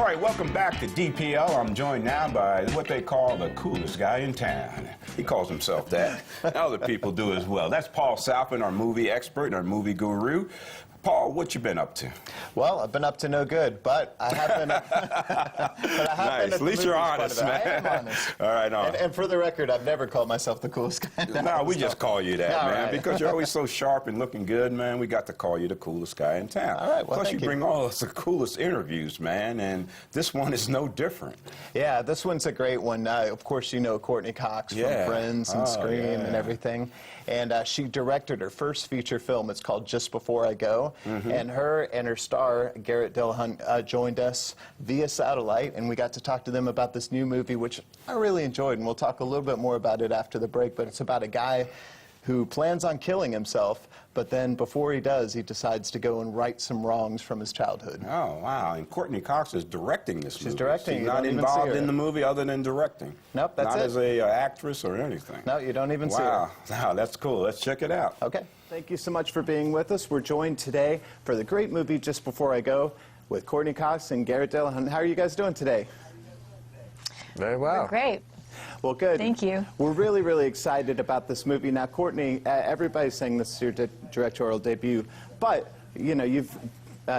right, welcome back to DPL. I'm joined now by what they call the coolest guy in town. He calls himself that. Other people do as well. That's Paul Salpin, our movie expert and our movie guru. Paul, what you been up to? Well, I've been up to no good, but I have been. Nice. At least you're honest, man. I am honest. All right, on. And for the record, I've never called myself the coolest guy. No, we just call you that, man, right. because you're always so sharp and looking good, man. We got to call you the coolest guy in town. All right, well, Plus, thank you bring all us the coolest interviews, man, and this one is no different. Yeah, this one's a great one. Of course, you know Courtney Cox from Friends and Scream and everything. And she directed her first feature film. It's called Just Before I Go. And her and her star, Garrett Dillahunt, joined us via satellite, and we got to talk to them about this new movie, which I really enjoyed, and we'll talk a little bit more about it after the break. But it's about a guy who plans on killing himself, but then before he does, he decides to go and right some wrongs from his childhood. Oh, wow. And Courtney Cox is directing this movie. She's directing. She's not involved in the movie other than directing. Nope, that's not it. As a actress or anything. No, you don't even see her. Wow, that's cool. Let's check it out. Okay. Thank you so much for being with us. We're joined today for the great movie Just Before I Go with Courtney Cox and Garrett Dillahunt. How are you guys doing today? Very well. We're great. Well, good. Thank you. We're really, really excited about this movie. Now, Courtney, everybody's saying this is your directorial debut, but, you know, you've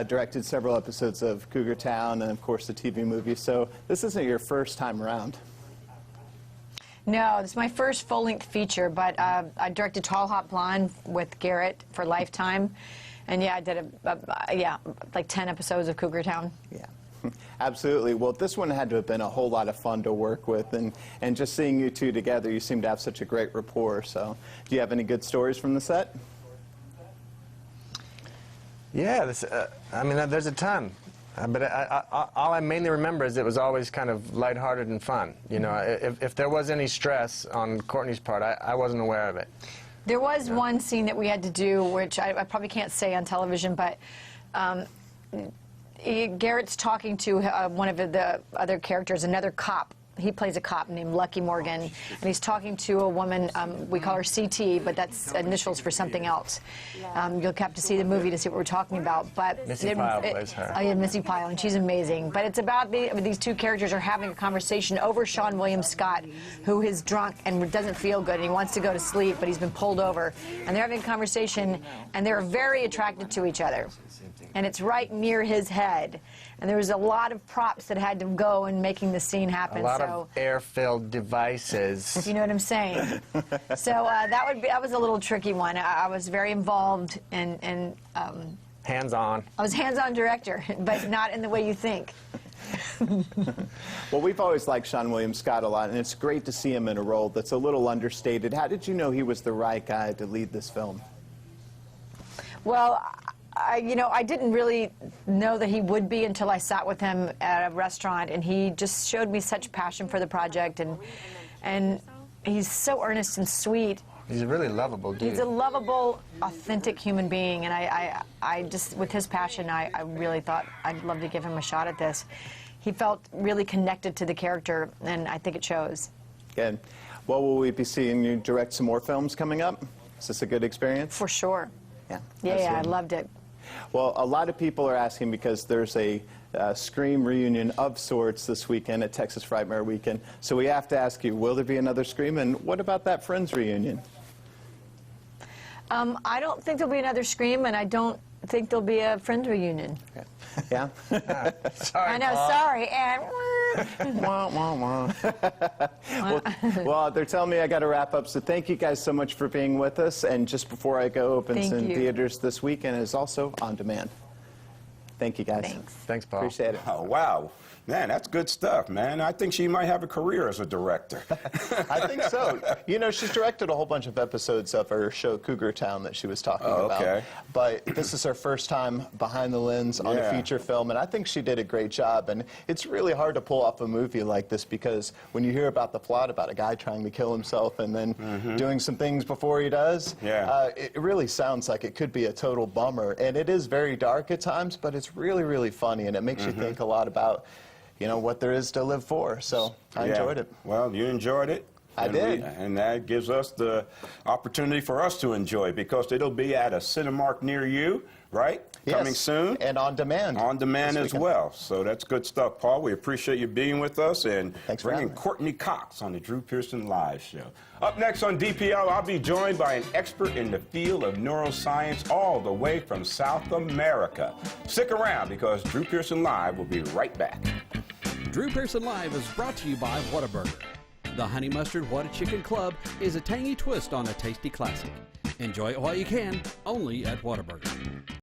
directed several episodes of Cougar Town and, of course, the TV movie, so this isn't your first time around. No, this is my first full-length feature, but I directed Tall Hot Blonde with Garrett for Lifetime, and yeah, I did like 10 episodes of Cougar Town. Yeah. Absolutely. Well, this one had to have been a whole lot of fun to work with, and just seeing you two together, you seem to have such a great rapport. So, do you have any good stories from the set? Yeah, I mean, there's a ton. But all I mainly remember is it was always kind of lighthearted and fun. You know, if there was any stress on Courtney's part, I wasn't aware of it. There was one scene that we had to do, which I probably can't say on television, but Garrett's talking to one of the other characters, another cop. He plays a cop named Lucky Morgan, and he's talking to a woman, we call her CT, but that's initials for something else. You'll have to see the movie to see what we're talking about. But Missy Pyle plays her. Oh yeah, Missy Pyle, and she's amazing. But it's about these two characters are having a conversation over Sean William Scott, who is drunk and doesn't feel good, and he wants to go to sleep, but he's been pulled over. And they're having a conversation, and they're very attracted to each other. And it's right near his head. And there was a lot of props that had to go in making the scene happen. A lot of air-filled devices. If you know what I'm saying. So that was a little tricky one. I was very involved and hands-on. I was hands-on director, but not in the way you think. Well, we've always liked Sean William Scott a lot, and it's great to see him in a role that's a little understated. How did you know he was the right guy to lead this film? Well, you know, I didn't really know that he would be until I sat with him at a restaurant, and he just showed me such passion for the project, and he's so earnest and sweet. He's a really lovable dude. He's a lovable, authentic human being, and I just, with his passion, I really thought I'd love to give him a shot at this. He felt really connected to the character, and I think it shows. Good. Well, will we be seeing you direct some more films coming up? Is this a good experience? For sure. Yeah. Yeah, I loved it. Well, a lot of people are asking because there's a Scream reunion of sorts this weekend at Texas Frightmare Weekend. So we have to ask you, will there be another Scream? And what about that Friends reunion? I don't think there'll be another Scream, and I don't think there'll be a Friends reunion. Okay. Yeah? Sorry, I know, Paul. sorry. And Wah, wah, wah. well, they're telling me I got to wrap up, so thank you guys so much for being with us. And Just Before I Go opens in theaters this week and is also on demand. Thank you, guys. Thanks. Thanks, Paul. Appreciate it. Oh, wow. Man, that's good stuff, man. I think she might have a career as a director. I think so. You know, she's directed a whole bunch of episodes of her show Cougar Town that she was talking about. Okay. But this is her first time behind the lens on a feature film, and I think she did a great job. And it's really hard to pull off a movie like this because when you hear about the plot about a guy trying to kill himself and then doing some things before he does, it really sounds like it could be a total bummer. And it is very dark at times, but it's really, really funny, and it makes you think a lot about, you know, what there is to live for. So I enjoyed it. Well, you enjoyed it. I did. And that gives us the opportunity for us to enjoy because it'll be at a Cinemark near you, right? coming Yes, soon. and on demand. On demand this as weekend. well. So that's good stuff, Paul. We appreciate you being with us and Thanks for bringing having me. Courtney Cox on the Drew Pearson Live Show. Up next on DPL, I'll be joined by an expert in the field of neuroscience all the way from South America. Stick around because Drew Pearson Live will be right back. Drew Pearson Live is brought to you by Whataburger. The Honey Mustard Whata Chicken Club is a tangy twist on a tasty classic. Enjoy it while you can, only at Whataburger.